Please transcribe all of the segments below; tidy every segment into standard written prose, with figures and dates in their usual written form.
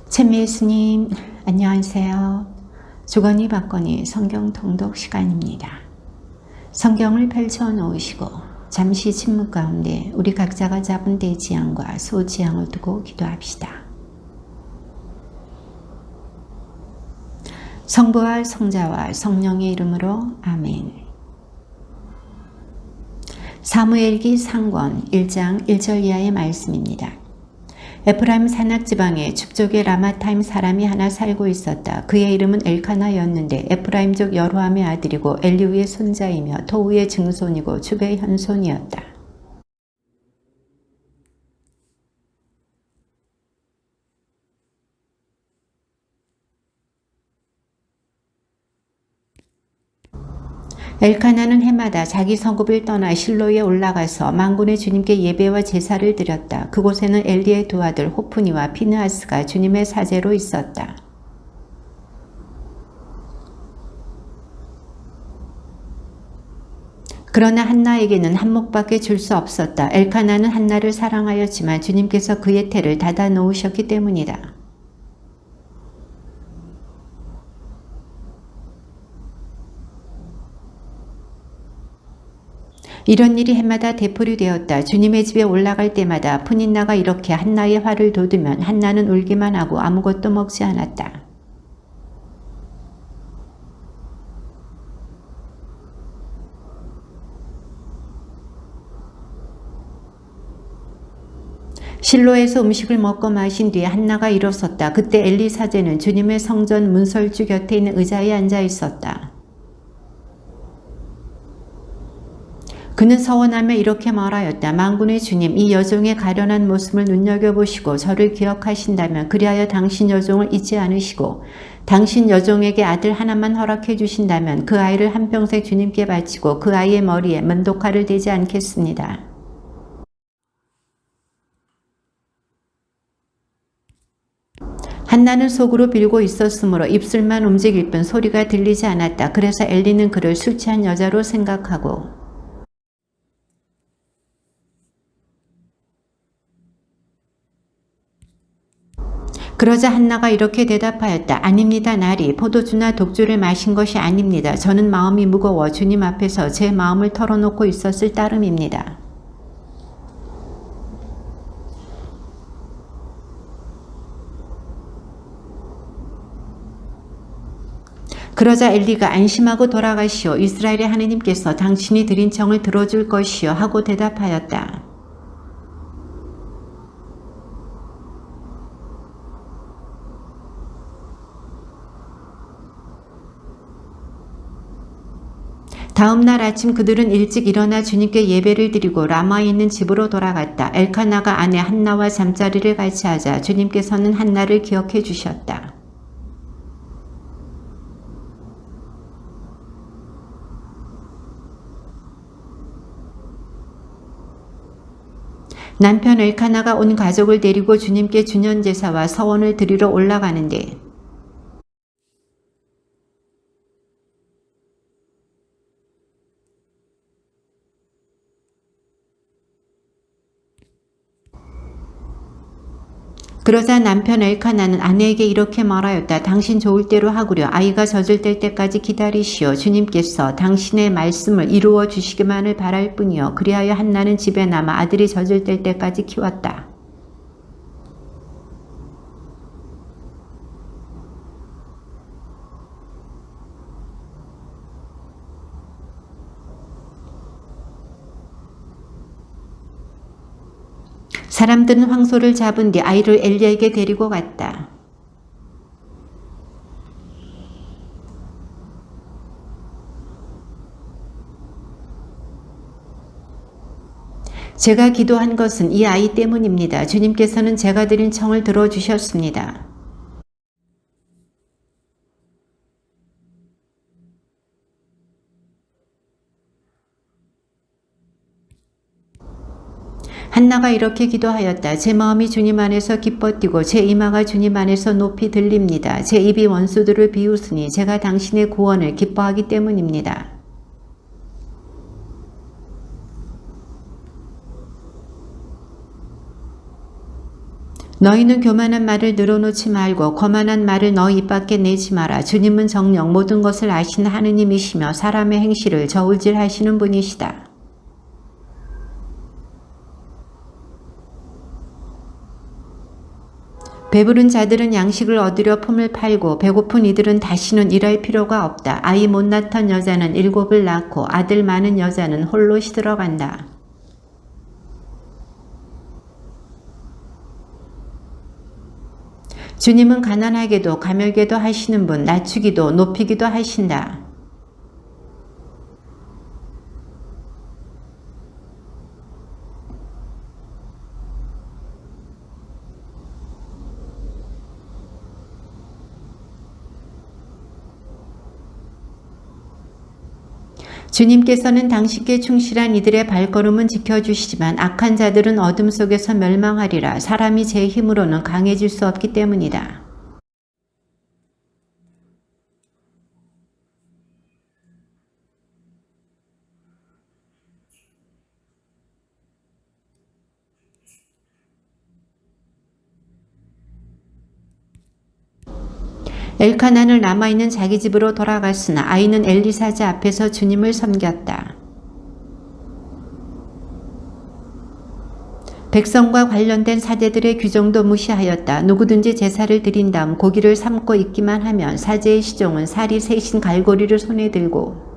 찬미 예수님, 안녕하세요. 주거니 받거니 성경 통독 시간입니다. 성경을 펼쳐 놓으시고 잠시 침묵 가운데 우리 각자가 잡은 대지향과 소지향을 두고 기도합시다. 성부와 성자와 성령의 이름으로 아멘. 사무엘기 상권 1장 1절 이하의 말씀입니다. 에프라임 산악지방에 축족의 라마타임 사람이 하나 살고 있었다. 그의 이름은 엘카나였는데 에프라임족 여로함의 아들이고 엘리후의 손자이며 토후의 증손이고 주베의 현손이었다. 엘카나는 해마다 자기 성읍을 떠나 실로에 올라가서 만군의 주님께 예배와 제사를 드렸다. 그곳에는 엘리의 두 아들 호프니와 피느하스가 주님의 사제로 있었다. 그러나 한나에게는 한몫밖에 줄 수 없었다. 엘카나는 한나를 사랑하였지만 주님께서 그의 태를 닫아 놓으셨기 때문이다. 이런 일이 해마다 되풀이되었다. 주님의 집에 올라갈 때마다 푸닌나가 이렇게 한나의 화를 돋우면 한나는 울기만 하고 아무것도 먹지 않았다. 실로에서 음식을 먹고 마신 뒤에 한나가 일어섰다. 그때 엘리 사제는 주님의 성전 문설주 곁에 있는 의자에 앉아 있었다. 그는 서원하며 이렇게 말하였다. 만군의 주님, 이 여종의 가련한 모습을 눈여겨보시고 저를 기억하신다면 그리하여 당신 여종을 잊지 않으시고 당신 여종에게 아들 하나만 허락해 주신다면 그 아이를 한평생 주님께 바치고 그 아이의 머리에 면도칼을 대지 않겠습니다. 한나는 속으로 빌고 있었으므로 입술만 움직일 뿐 소리가 들리지 않았다. 그래서 엘리는 그를 술 취한 여자로 생각하고 그러자 한나가 이렇게 대답하였다. 아닙니다. 나리. 포도주나 독주를 마신 것이 아닙니다. 저는 마음이 무거워 주님 앞에서 제 마음을 털어놓고 있었을 따름입니다. 그러자 엘리가 안심하고 돌아가시오. 이스라엘의 하느님께서 당신이 드린 청을 들어줄 것이요 하고 대답하였다. 다음 날 아침 그들은 일찍 일어나 주님께 예배를 드리고 라마에 있는 집으로 돌아갔다. 엘카나가 아내 한나와 잠자리를 같이 하자 주님께서는 한나를 기억해 주셨다. 남편 엘카나가 온 가족을 데리고 주님께 주년제사와 서원을 드리러 올라가는데 그러자 남편 엘카나는 아내에게 이렇게 말하였다. 당신 좋을 대로 하구려. 아이가 젖을 뗄 때까지 기다리시오. 주님께서 당신의 말씀을 이루어 주시기만을 바랄 뿐이요. 그리하여 한나는 집에 남아 아들이 젖을 뗄 때까지 키웠다. 사람들은 황소를 잡은 뒤 아이를 엘리에게 데리고 갔다. 제가 기도한 것은 이 아이 때문입니다. 주님께서는 제가 드린 청을 들어주셨습니다. 한나가 이렇게 기도하였다. 제 마음이 주님 안에서 기뻐 뛰고 제 이마가 주님 안에서 높이 들립니다. 제 입이 원수들을 비웃으니 제가 당신의 구원을 기뻐하기 때문입니다. 너희는 교만한 말을 늘어놓지 말고 거만한 말을 너희 입 밖에 내지 마라. 주님은 정녕 모든 것을 아시는 하느님이시며 사람의 행실을 저울질하시는 분이시다. 배부른 자들은 양식을 얻으려 품을 팔고 배고픈 이들은 다시는 일할 필요가 없다. 아이 못 낳던 여자는 7을 낳고 아들 많은 여자는 홀로 시들어간다. 주님은 가난하게도 가멸게도 하시는 분, 낮추기도 높이기도 하신다. 주님께서는 당신께 충실한 이들의 발걸음은 지켜주시지만 악한 자들은 어둠 속에서 멸망하리라. 사람이 제 힘으로는 강해질 수 없기 때문이다. 엘카나는 남아있는 자기 집으로 돌아갔으나 아이는 엘리사자 앞에서 주님을 섬겼다. 백성과 관련된 사제들의 규정도 무시하였다. 누구든지 제사를 드린 다음 고기를 삶고 익기만 하면 사제의 시종은 살이 새신 갈고리를 손에 들고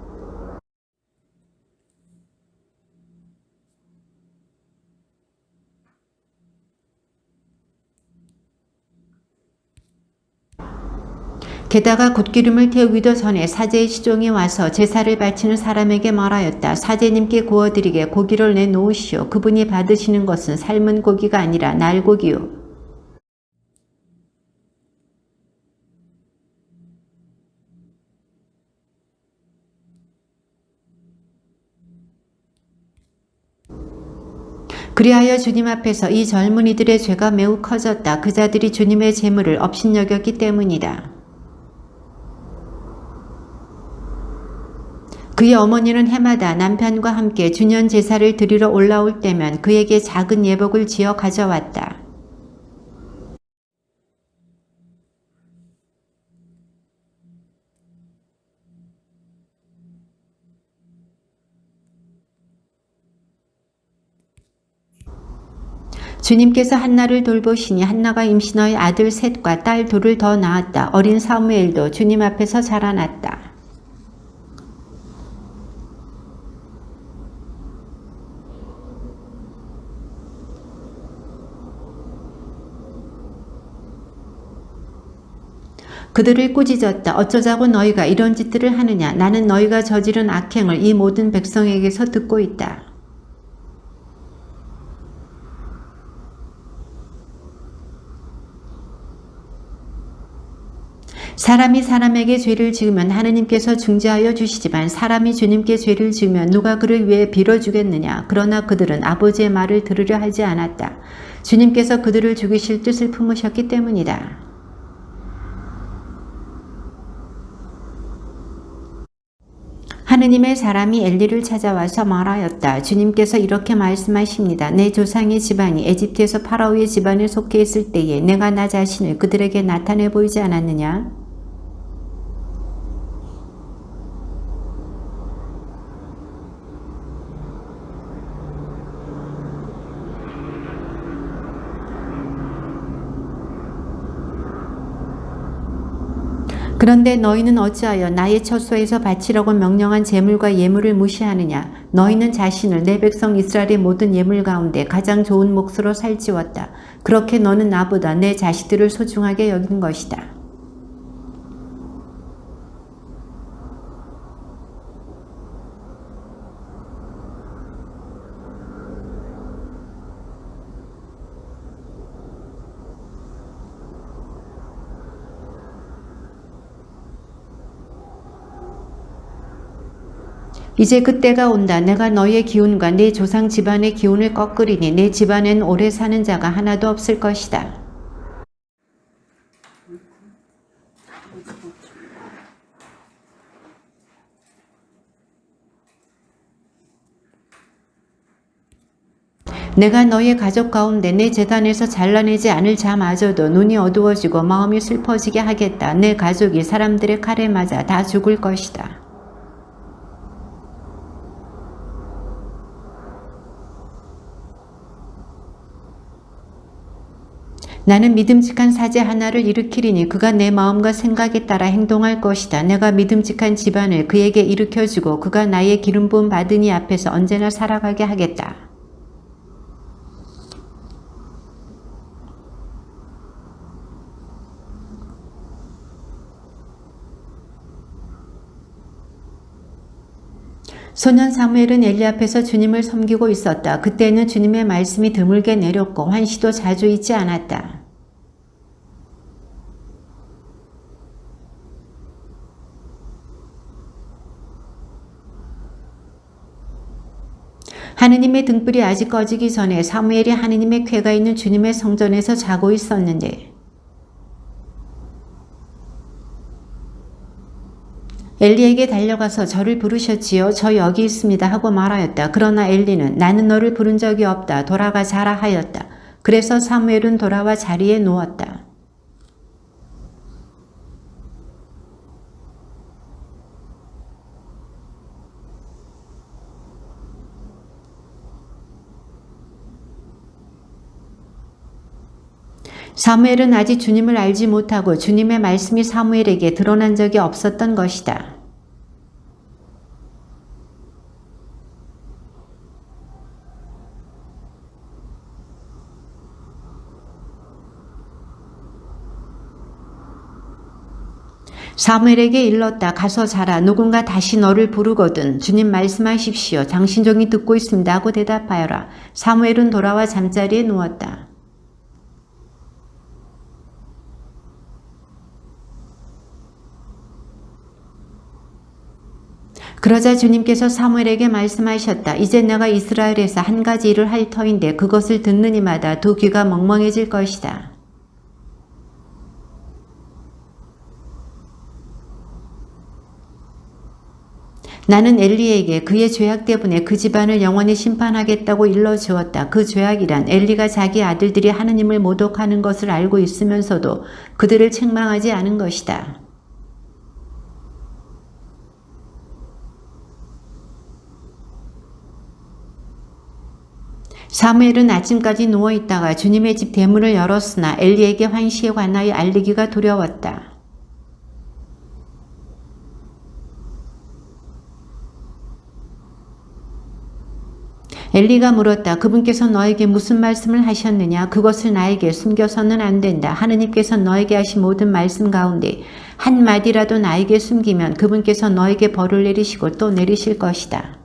게다가 굿기름을 태우기도 전에 사제의 시종이 와서 제사를 바치는 사람에게 말하였다. 사제님께 구워드리게 고기를 내놓으시오. 그분이 받으시는 것은 삶은 고기가 아니라 날고기요. 그리하여 주님 앞에서 이 젊은이들의 죄가 매우 커졌다. 그 자들이 주님의 재물을 업신여겼기 때문이다. 그의 어머니는 해마다 남편과 함께 주년 제사를 드리러 올라올 때면 그에게 작은 예복을 지어 가져왔다. 주님께서 한나를 돌보시니 한나가 임신하여 아들 셋과 딸 둘을 더 낳았다. 어린 사무엘도 주님 앞에서 자라났다. 그들을 꾸짖었다. 어쩌자고 너희가 이런 짓들을 하느냐. 나는 너희가 저지른 악행을 이 모든 백성에게서 듣고 있다. 사람이 사람에게 죄를 지으면 하느님께서 중재하여 주시지만 사람이 주님께 죄를 지으면 누가 그를 위해 빌어주겠느냐. 그러나 그들은 아버지의 말을 들으려 하지 않았다. 주님께서 그들을 죽이실 뜻을 품으셨기 때문이다. 하느님의 사람이 엘리를 찾아와서 말하였다. 주님께서 이렇게 말씀하십니다. 내 조상의 집안이 에집트에서 파라오의 집안에 속해 있을 때에 내가 나 자신을 그들에게 나타내 보이지 않았느냐? 그런데 너희는 어찌하여 나의 처소에서 바치라고 명령한 제물과 예물을 무시하느냐? 너희는 자신을 내 백성 이스라엘의 모든 예물 가운데 가장 좋은 몫으로 살찌웠다. 그렇게 너는 나보다 내 자식들을 소중하게 여긴 것이다. 이제 그때가 온다. 내가 너희의 기운과 내 조상 집안의 기운을 꺾으리니 내 집안엔 오래 사는 자가 하나도 없을 것이다. 내가 너의 가족 가운데 내 제단에서 잘라내지 않을 자마저도 눈이 어두워지고 마음이 슬퍼지게 하겠다. 내 가족이 사람들의 칼에 맞아 다 죽을 것이다. 나는 믿음직한 사제 하나를 일으키리니 그가 내 마음과 생각에 따라 행동할 것이다. 내가 믿음직한 집안을 그에게 일으켜주고 그가 나의 기름 부음 받은 이 앞에서 언제나 살아가게 하겠다. 소년 사무엘은 엘리 앞에서 주님을 섬기고 있었다. 그때는 주님의 말씀이 드물게 내렸고 환시도 자주 있지 않았다. 하느님의 등불이 아직 꺼지기 전에 사무엘이 하느님의 궤가 있는 주님의 성전에서 자고 있었는데 엘리에게 달려가서 저를 부르셨지요. 저 여기 있습니다 하고 말하였다. 그러나 엘리는 나는 너를 부른 적이 없다. 돌아가 자라 하였다. 그래서 사무엘은 돌아와 자리에 누웠다. 사무엘은 아직 주님을 알지 못하고 주님의 말씀이 사무엘에게 드러난 적이 없었던 것이다. 사무엘에게 일렀다. 가서 자라. 누군가 다시 너를 부르거든 주님 말씀하십시오. 당신 종이 듣고 있습니다 하고 대답하여라. 사무엘은 돌아와 잠자리에 누웠다. 그러자 주님께서 사무엘에게 말씀하셨다. 이제 내가 이스라엘에서 한 가지 일을 할 터인데 그것을 듣는 이마다 두 귀가 멍멍해질 것이다. 나는 엘리에게 그의 죄악 때문에 그 집안을 영원히 심판하겠다고 일러주었다. 그 죄악이란 엘리가 자기 아들들이 하느님을 모독하는 것을 알고 있으면서도 그들을 책망하지 않은 것이다. 사무엘은 아침까지 누워있다가 주님의 집 대문을 열었으나 엘리에게 환시에 관하여 알리기가 두려웠다. 엘리가 물었다. 그분께서 너에게 무슨 말씀을 하셨느냐? 그것을 나에게 숨겨서는 안 된다. 하느님께서 너에게 하신 모든 말씀 가운데 한마디라도 나에게 숨기면 그분께서 너에게 벌을 내리시고 또 내리실 것이다.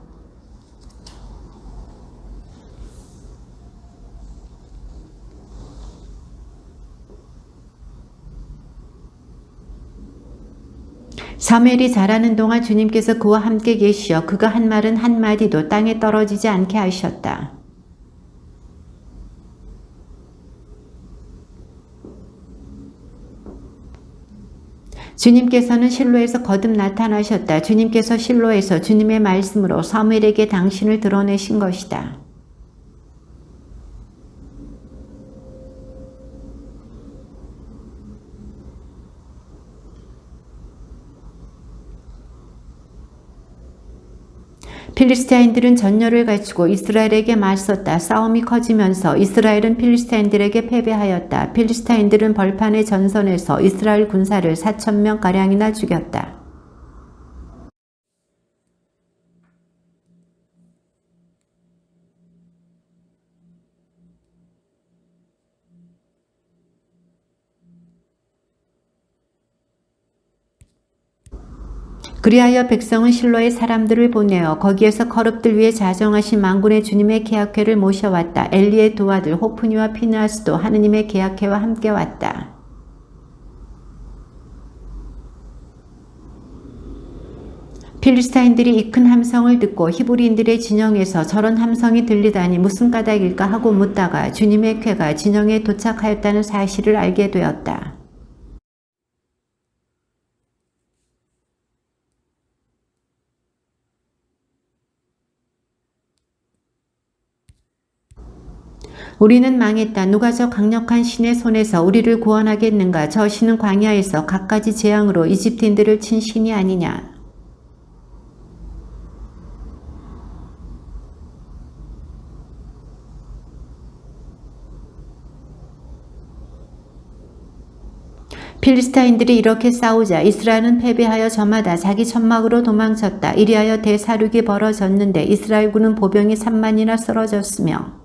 사무엘이 자라는 동안 주님께서 그와 함께 계시어 그가 한 말은 한마디도 땅에 떨어지지 않게 하셨다. 주님께서는 실로에서 거듭 나타나셨다. 주님께서 실로에서 주님의 말씀으로 사무엘에게 당신을 드러내신 것이다. 필리스타인들은 전열을 갖추고 이스라엘에게 맞섰다. 싸움이 커지면서 이스라엘은 필리스타인들에게 패배하였다. 필리스타인들은 벌판의 전선에서 이스라엘 군사를 4,000명가량이나 죽였다. 그리하여 백성은 실로의 사람들을 보내어 거기에서 거룩들 위에 자정하신 만군의 주님의 계약궤를 모셔왔다. 엘리의 두 아들 호프니와 피느하스도 하느님의 계약궤와 함께 왔다. 필리스타인들이 이 큰 함성을 듣고 히브리인들의 진영에서 저런 함성이 들리다니 무슨 까닭일까 하고 묻다가 주님의 궤가 진영에 도착하였다는 사실을 알게 되었다. 우리는 망했다. 누가 저 강력한 신의 손에서 우리를 구원하겠는가? 저 신은 광야에서 갖가지 재앙으로 이집트인들을 친 신이 아니냐? 필리스타인들이 이렇게 싸우자 이스라엘은 패배하여 저마다 자기 천막으로 도망쳤다. 이리하여 대사륙이 벌어졌는데 이스라엘군은 보병이 3만이나 쓰러졌으며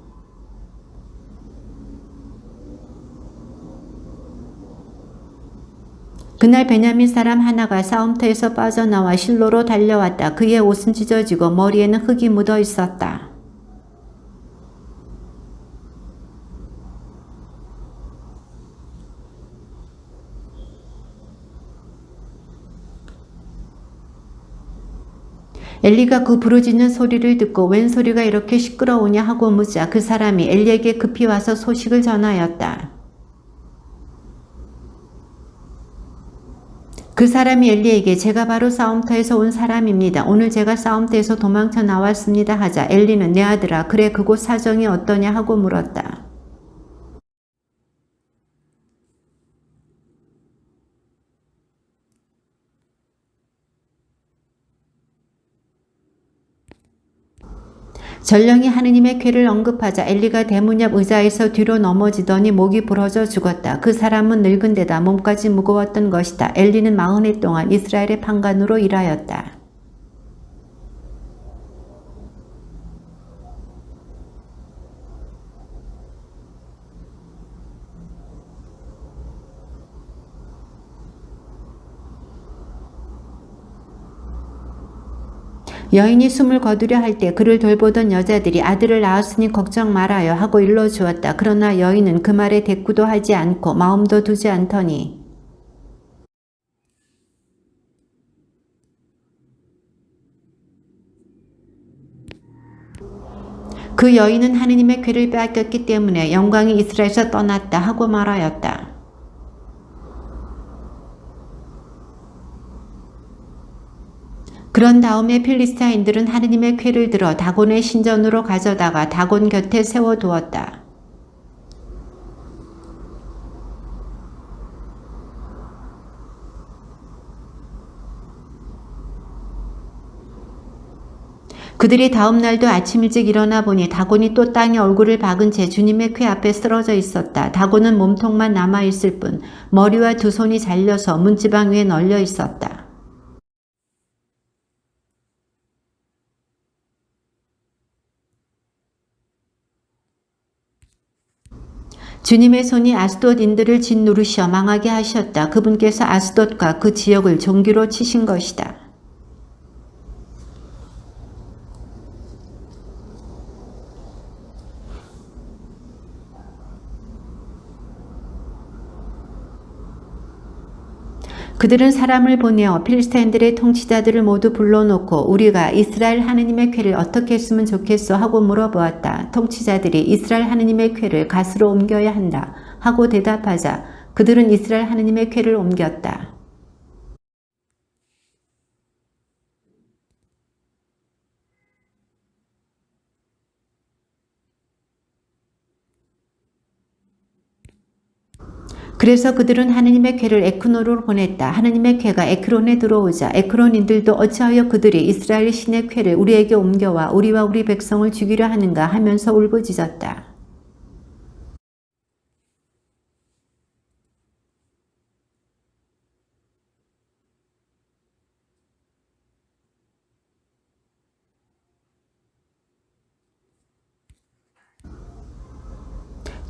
그날 베냐민 사람 하나가 싸움터에서 빠져나와 실로로 달려왔다. 그의 옷은 찢어지고 머리에는 흙이 묻어 있었다. 엘리가 그 부르짖는 소리를 듣고 웬 소리가 이렇게 시끄러우냐 하고 묻자 그 사람이 엘리에게 급히 와서 소식을 전하였다. 그 사람이 엘리에게 제가 바로 싸움터에서 온 사람입니다. 오늘 제가 싸움터에서 도망쳐 나왔습니다 하자 엘리는 내 아들아 그래 그곳 사정이 어떠냐 하고 물었다. 전령이 하느님의 궤를 언급하자 엘리가 대문 옆 의자에서 뒤로 넘어지더니 목이 부러져 죽었다. 그 사람은 늙은 데다 몸까지 무거웠던 것이다. 엘리는 40해 동안 이스라엘의 판관으로 일하였다. 여인이 숨을 거두려 할 때 그를 돌보던 여자들이 아들을 낳았으니 걱정 말아요 하고 일러주었다. 그러나 여인은 그 말에 대꾸도 하지 않고 마음도 두지 않더니 그 여인은 하느님의 궤를 빼앗겼기 때문에 영광이 이스라엘에서 떠났다 하고 말하였다. 그런 다음에 필리스타인들은 하느님의 궤를 들어 다곤의 신전으로 가져다가 다곤 곁에 세워두었다. 그들이 다음 날도 아침 일찍 일어나 보니 다곤이 또 땅에 얼굴을 박은 채 주님의 궤 앞에 쓰러져 있었다. 다곤은 몸통만 남아있을 뿐 머리와 두 손이 잘려서 문지방 위에 널려 있었다. 주님의 손이 아스돗인들을 짓누르시어 망하게 하셨다. 그분께서 아스돗과 그 지역을 종기로 치신 것이다. 그들은 사람을 보내어 필리스타인들의 통치자들을 모두 불러놓고 우리가 이스라엘 하느님의 궤를 어떻게 했으면 좋겠소 하고 물어보았다. 통치자들이 이스라엘 하느님의 궤를 갓으로 옮겨야 한다 하고 대답하자 그들은 이스라엘 하느님의 궤를 옮겼다. 그래서 그들은 하느님의 궤를 에크론으로 보냈다. 하느님의 궤가 에크론에 들어오자 에크론인들도 어찌하여 그들이 이스라엘 신의 궤를 우리에게 옮겨와 우리와 우리 백성을 죽이려 하는가 하면서 울부짖었다.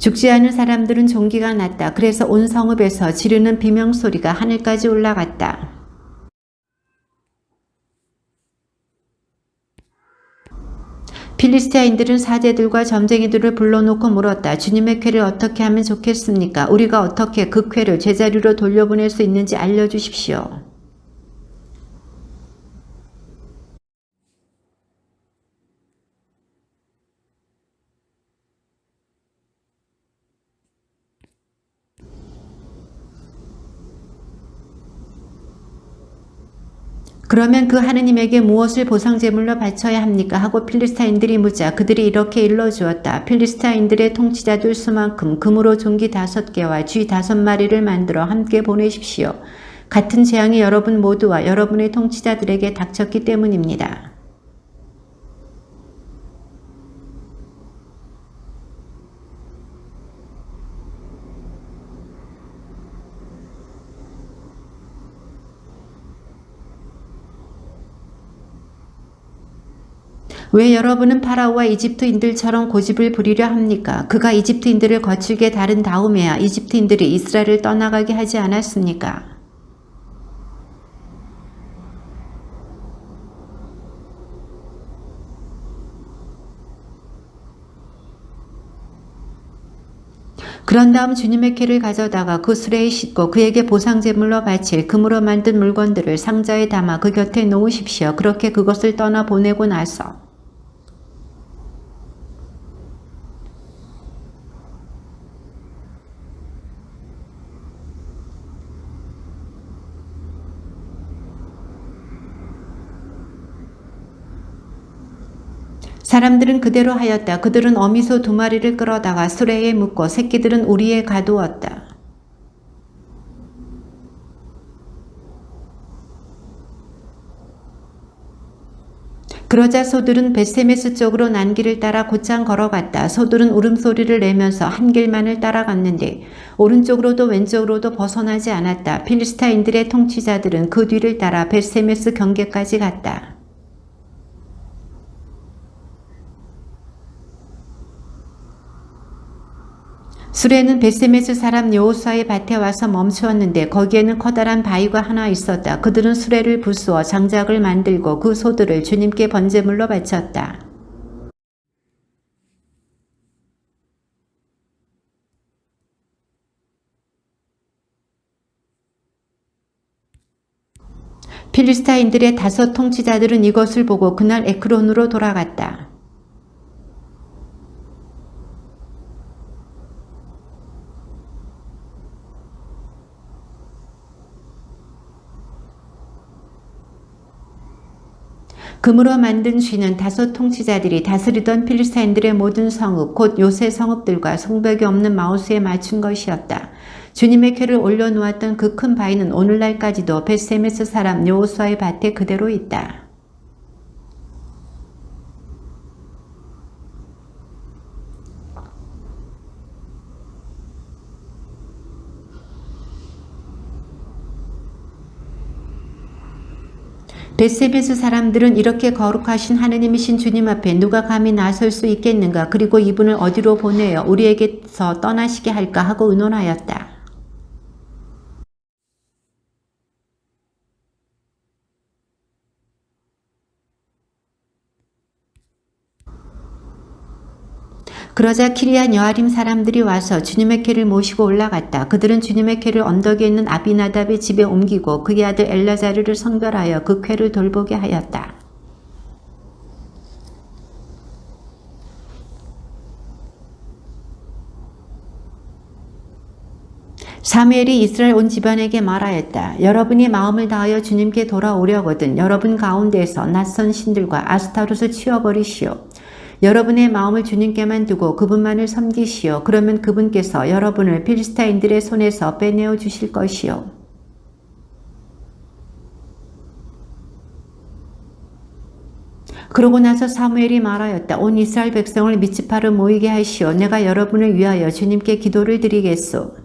죽지 않은 사람들은 종기가 났다. 그래서 온 성읍에서 지르는 비명소리가 하늘까지 올라갔다. 필리스타인들은 사제들과 점쟁이들을 불러놓고 물었다. 주님의 궤를 어떻게 하면 좋겠습니까? 우리가 어떻게 그 궤를 제자리로 돌려보낼 수 있는지 알려주십시오. 그러면 그 하느님에게 무엇을 보상제물로 바쳐야 합니까? 하고 필리스타인들이 묻자 그들이 이렇게 일러주었다. 필리스타인들의 통치자들 수만큼 금으로 종기 5개와 쥐 5마리를 만들어 함께 보내십시오. 같은 재앙이 여러분 모두와 여러분의 통치자들에게 닥쳤기 때문입니다. 왜 여러분은 파라오와 이집트인들처럼 고집을 부리려 합니까? 그가 이집트인들을 거칠게 다른 다음에야 이집트인들이 이스라엘을 떠나가게 하지 않았습니까? 그런 다음 주님의 키를 가져다가 그 수레에 싣고 그에게 보상제물로 바칠 금으로 만든 물건들을 상자에 담아 그 곁에 놓으십시오. 그렇게 그것을 떠나 보내고 나서 사람들은 그대로 하였다. 그들은 어미소 2마리를 끌어다가 수레에 묶고 새끼들은 우리에 가두었다. 그러자 소들은 벳세메스 쪽으로 난길을 따라 곧장 걸어갔다. 소들은 울음소리를 내면서 한 길만을 따라갔는데 오른쪽으로도 왼쪽으로도 벗어나지 않았다. 필리스타인들의 통치자들은 그 뒤를 따라 벳세메스 경계까지 갔다. 수레는 벳세메스 사람 여호수아의 밭에 와서 멈추었는데 거기에는 커다란 바위가 하나 있었다. 그들은 수레를 부수어 장작을 만들고 그 소들을 주님께 번제물로 바쳤다. 필리스타인들의 5 통치자들은 이것을 보고 그날 에크론으로 돌아갔다. 금으로 만든 쥐는 5 통치자들이 다스리던 필리스타인들의 모든 성읍 곧 요새 성읍들과 성벽이 없는 마우스에 맞춘 것이었다. 주님의 궤를 올려놓았던 그 큰 바위는 오늘날까지도 벳세메스 사람 여호수아의 밭에 그대로 있다. 벳세메스 사람들은 이렇게 거룩하신 하느님이신 주님 앞에 누가 감히 나설 수 있겠는가? 그리고 이분을 어디로 보내어 우리에게서 떠나시게 할까? 하고 의논하였다. 그러자 키리앗 여아림 사람들이 와서 주님의 궤를 모시고 올라갔다. 그들은 주님의 궤를 언덕에 있는 아비나답의 집에 옮기고 그의 아들 엘라자르를 성별하여 그 궤를 돌보게 하였다. 사무엘이 이스라엘 온 집안에게 말하였다. 여러분이 마음을 다하여 주님께 돌아오려거든 여러분 가운데에서 낯선 신들과 아스타롯을 치워버리시오. 여러분의 마음을 주님께만 두고 그분만을 섬기시오. 그러면 그분께서 여러분을 필리스타인들의 손에서 빼내어 주실 것이요. 그러고 나서 사무엘이 말하였다. 온 이스라엘 백성을 미츠파로 모이게 하시오. 내가 여러분을 위하여 주님께 기도를 드리겠소.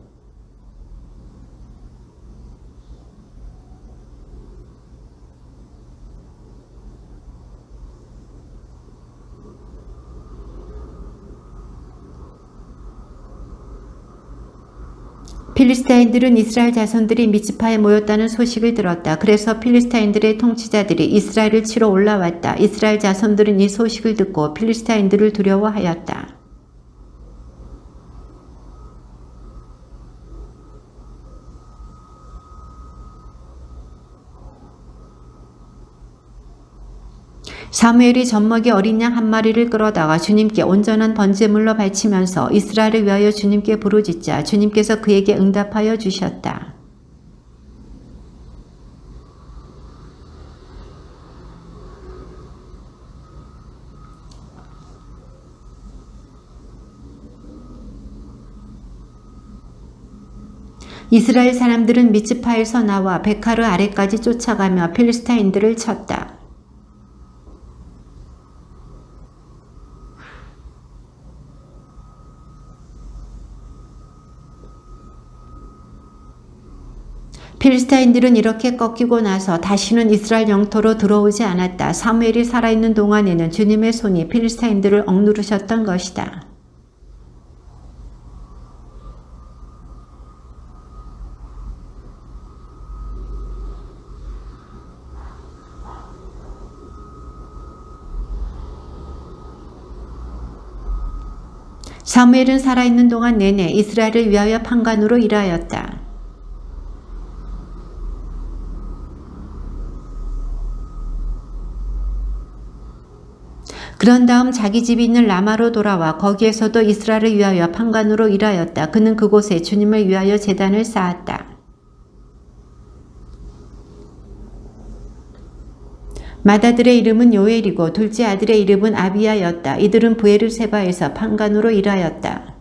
필리스타인들은 이스라엘 자손들이 미츠파에 모였다는 소식을 들었다. 그래서 필리스타인들의 통치자들이 이스라엘을 치러 올라왔다. 이스라엘 자손들은 이 소식을 듣고 필리스타인들을 두려워하였다. 사무엘이 젖먹이 어린 양 1마리를 끌어다가 주님께 온전한 번제물로 바치면서 이스라엘을 위하여 주님께 부르짖자 주님께서 그에게 응답하여 주셨다. 이스라엘 사람들은 미츠파에서 나와 베카르 아래까지 쫓아가며 필리스타인들을 쳤다. 필리스타인들은 이렇게 꺾이고 나서 다시는 이스라엘 영토로 들어오지 않았다. 사무엘이 살아있는 동안에는 주님의 손이 필리스타인들을 억누르셨던 것이다. 사무엘은 살아있는 동안 내내 이스라엘을 위하여 판관으로 일하였다. 그런 다음 자기 집이 있는 라마로 돌아와 거기에서도 이스라엘을 위하여 판관으로 일하였다. 그는 그곳에 주님을 위하여 제단을 쌓았다. 맏아들의 이름은 요엘이고 둘째 아들의 이름은 아비야였다. 이들은 브에르세바에서 판관으로 일하였다.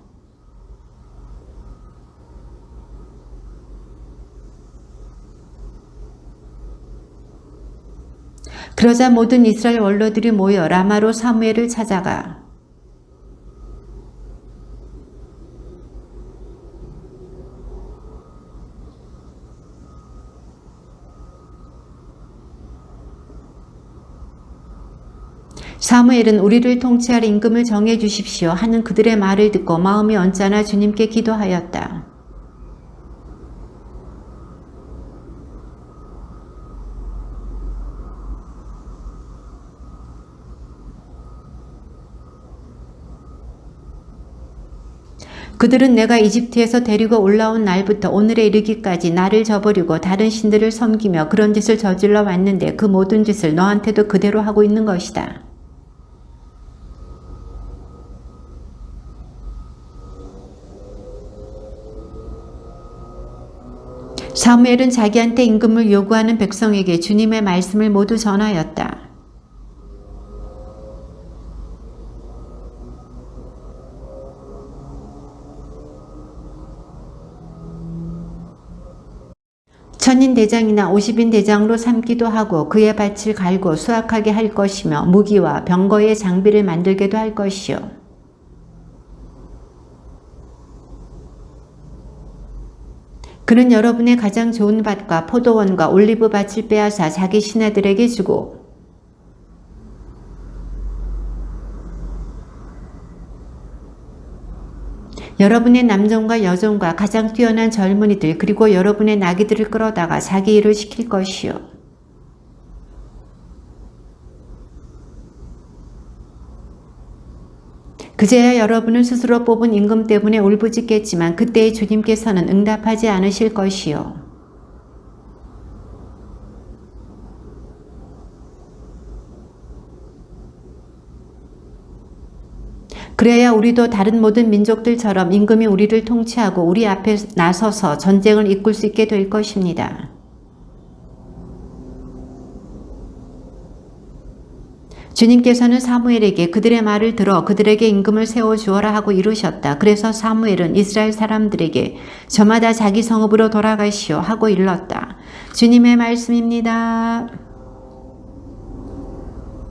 그러자 모든 이스라엘 원로들이 모여 라마로 사무엘을 찾아가 사무엘은 우리를 통치할 임금을 정해 주십시오 하는 그들의 말을 듣고 마음이 언짢아 주님께 기도하였다. 그들은 내가 이집트에서 데리고 올라온 날부터 오늘에 이르기까지 나를 저버리고 다른 신들을 섬기며 그런 짓을 저질러 왔는데 그 모든 짓을 너한테도 그대로 하고 있는 것이다. 사무엘은 자기한테 임금을 요구하는 백성에게 주님의 말씀을 모두 전하였다. 천인 대장이나 50인 대장으로 삼기도 하고 그의 밭을 갈고 수확하게 할 것이며 무기와 병거의 장비를 만들게도 할 것이요. 그는 여러분의 가장 좋은 밭과 포도원과 올리브 밭을 빼앗아 자기 신하들에게 주고 여러분의 남종과 여종과 가장 뛰어난 젊은이들 그리고 여러분의 나귀들을 끌어다가 자기 일을 시킬 것이요. 그제야 여러분은 스스로 뽑은 임금 때문에 울부짖겠지만 그때의 주님께서는 응답하지 않으실 것이요. 그래야 우리도 다른 모든 민족들처럼 임금이 우리를 통치하고 우리 앞에 나서서 전쟁을 이끌 수 있게 될 것입니다. 주님께서는 사무엘에게 그들의 말을 들어 그들에게 임금을 세워주어라 하고 이르셨다. 그래서 사무엘은 이스라엘 사람들에게 저마다 자기 성읍으로 돌아가시오 하고 일렀다. 주님의 말씀입니다.